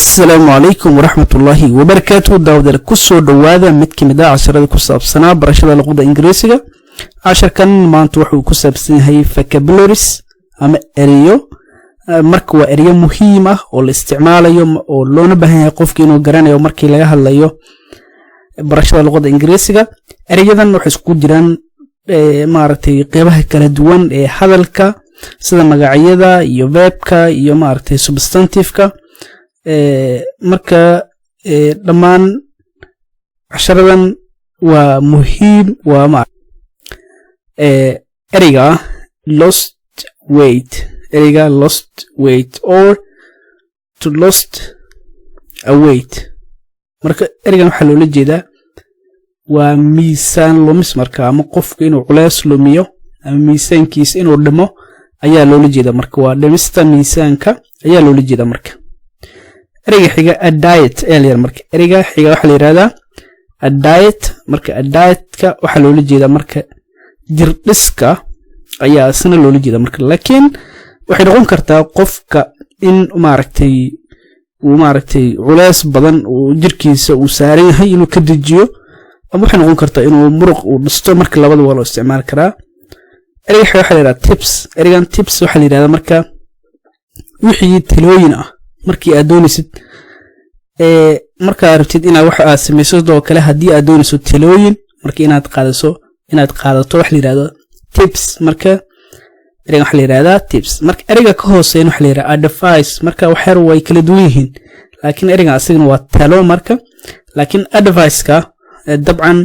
السلام عليكم ورحمة الله وبركاته. داود الكسو دوادا متكمدا عشرة كسابسنا برشاد لغة إنجليزية. عشر كان ما نتوحو كسابسين هاي فكابلوريس أما إريو مركو إريو مهمة والاستعمال يوم ولون بهن يقف كينو جران يوم مركي لها الليو برشاد لغة إنجليزية. إريو ذا نوحس كودران مارتي قيبها كالدوان هذا الكا سيدا مقاعيدا يوبابكا يو مارتي سبستانتيفكا marka dhamaan casharadan waa muhiim waa ma eriga lost weight or to lost a weight marka erigan waxa loo jeedaa waa miisaan lumis marka ama qofka inuu culays lumiyo ama miisaankiisa inuu dhimo ayaa loo jeedaa marka waa dhimista miisaanka ayaa loo jeedaa marka eriga xiga a diet earlier marka eriga xiga waxa la yiraahdaa a diet marka a diet-ka waxa loo jeedaa marka jir dhiska ayaa asna loo jeedaa marka laakiin waxay noqon kartaa qofka in maaragtay culays badan oo jirkiisa uu saaran yahay inuu ka dejiyo ama waxay noqon kartaa inuu muruq uu dhisto marka labadaba loo isticmaali karaa eriga xiga waxa la yiraahdaa tips erigan tips waxa la yiraahdaa marka wixii talooyin ah markii aad doonaysid marka rabtid inaad wax aad samayso sidoo kale hadii aad doonayso talooyin markii inaad qaadato wax la yiraahdo tips marka eriga wax la yiraahdaa tips marka eriga ka hooseeyo wax la yiraahdo advice marka wax yar way kala duwan yihiin laakiin eriga asigana waa talo marka laakiin advice-ka dabcan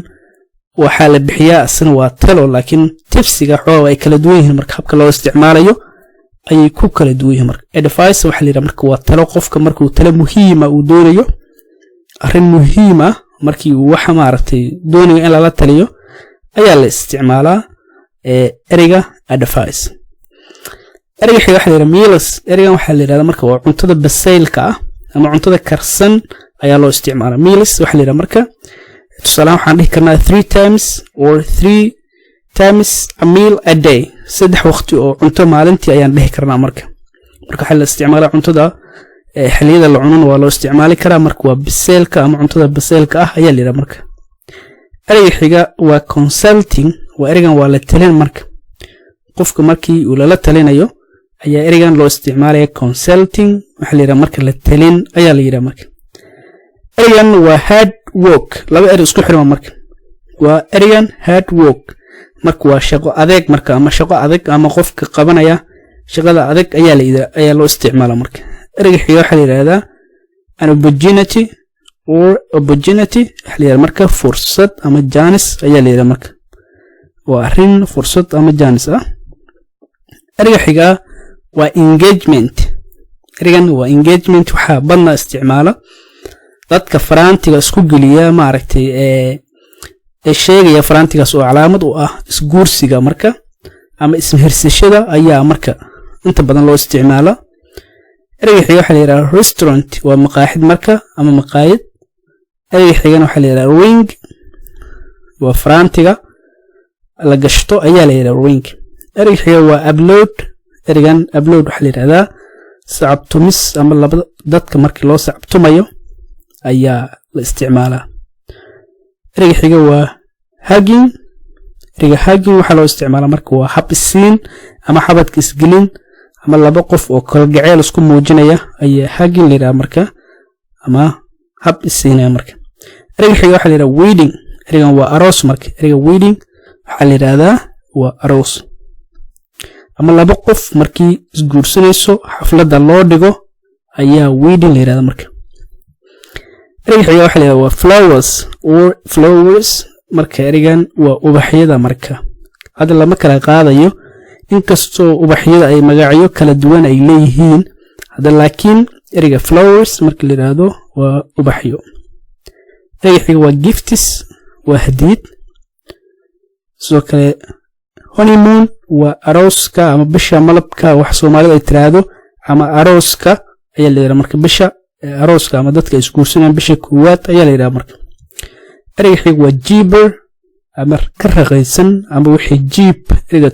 waxa la bixiyaa asna waa talo laakiin tipsiga xoo way kala duwan yihiin marka habka loo isticmaalayo ay ku kala duwan yihiin marka advice waxa la yiraahdaa marka waa talo qofka markuu talo muhiim ah uu doonayo arrin muhiim ah markii uu wax maaragtay doonayo in la taliyo ayaa la isticmaalaa eriga advice eriga waxa la yiraahdaa meals eriga waxa la yiraahdaa marka waa cuntada basaylka ah ama cuntada karsan ayaa loo isticmaalaa meals waxa la yiraahdaa marka tusaale waxaan dhihi karnaa 3 times or 3 times a meal a day saddex waqti oo cunto maalintii ayaan dhihi karnaa marka waxa la isticmaalaa cuntada xilliyada la cuno waa loo isticmaali karaa marka waa biseelka ama cuntada biseelka ah ayaa la yiraahdaa marka eriga xiga waa consulting waa erigan waa la talin marka qofka markii uu la talinayo ayaa erigan loo isticmaalaya consulting waxa la yiraahdaa marka la talin ayaa la yiraahdaa marka erigan waa hard work laba eri isku xiran marka waa erigan hard work marka waa shaqo adeeg marka ama shaqo adeeg ama qofka qabanaya shaqada adeeg ayaa loo isticmaalaa marka eriga xiga waxa la yiraahdaa an opportunity waxa la yiraahdaa marka fursad ama jaanis ayaa la yiraahdaa marka waa arrin fursad ama jaanis ah eriga xiga waa engagement erigan waa engagement waxa badna isticmaala dadka faraantiga isku geliya maaragtay sheegaya faraantigaas oo calaamad u ah isguursiga marka ama ismehersashada ayaa marka inta badan loo isticmaala eriga xiga waxa la yiraahdaa restaurant waa maqaaxid marka ama maqaayad eriga xiga waxa la yiraahdaa ring waa faraantiga la gashto ayaa la yiraahdaa ring eriga xiga waa upload erigan upload waxa la yiraahdaa sacabtumis ama labada dadka markii loo sacabtumayo ayaa la isticmaalaa eriga xiga waa hugging eriga hugging waxa loo isticmaalaa marka waa hab isiin ama xabadka isgelin ama laba qof oo kala gacayl isku muujinaya ayaa hugging la yiraahdaa marka ama hab isiinaya marka eriga xiga waxa la yiraahdaa wedding erigan waa aroos marka eriga wedding waxa la yiraahdaa waa aroos ama laba qof markii isguursanayso xafladda loo dhigo ayaa wedding la yiraahdaa marka eriga xiga waxa la yiraahdaa waa flowers marka erigan waa ubaxyada marka hadda lama kala qaadayo inkastoo ubaxyada ay magacyo kala duwan ay leeyihiin hadda laakiin eriga flowers marka la yiraahdo waa ubaxyo eriga xiga waa gifts waa hadiyad sidoo kale honeymoon waa arooska ama bisha malabka wax Soomaalida ay tiraahdo ama arooska ayaa la yiraahdaa marka bisha arooska ama dadka isguursanayaan bisha koowaad ayaa la yiraahdaa marka eriga xiga waa cheaper ama ka raqiisan ama wixii cheap eriga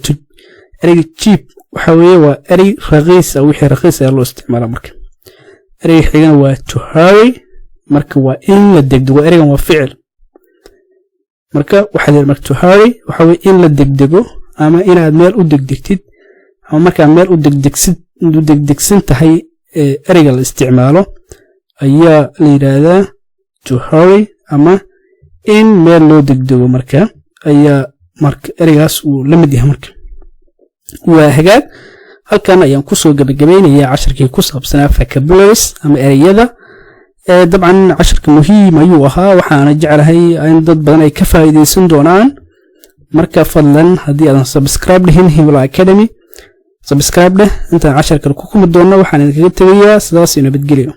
cheap waxa weeye waa eri raqiis ah wixii raqiis ah loo isticmaalaa marka ereyga xigana waa to hurry marka waa in la degdego ereygan waa ficil marka waxa la marka to hurry waxa way in la degdego ama inaad meel u degdegtid ama marka meel u degdegsan tahay ereyga la isticmaalo ayaa la yiraahdaa to hurry ama in meel loo degdego marka ayaa marka ereygaas uu la mid yahay marka waa hagaag halkan ayaan ku soo gabagabeynayaa casharkii ku saabsanaa vocabularies ama ereyada dabcan casharka muhiim ayuu ahaa waxaana jecelahay in dad badan ay ka faa'iideysan doonaan marka fadlan haddii aadan subscribe dhihin Himila Academy subscribe dheh intaan casharka ku kulmi doono waxaan idinkaga tagayaa sidaas iyo nabadgelyo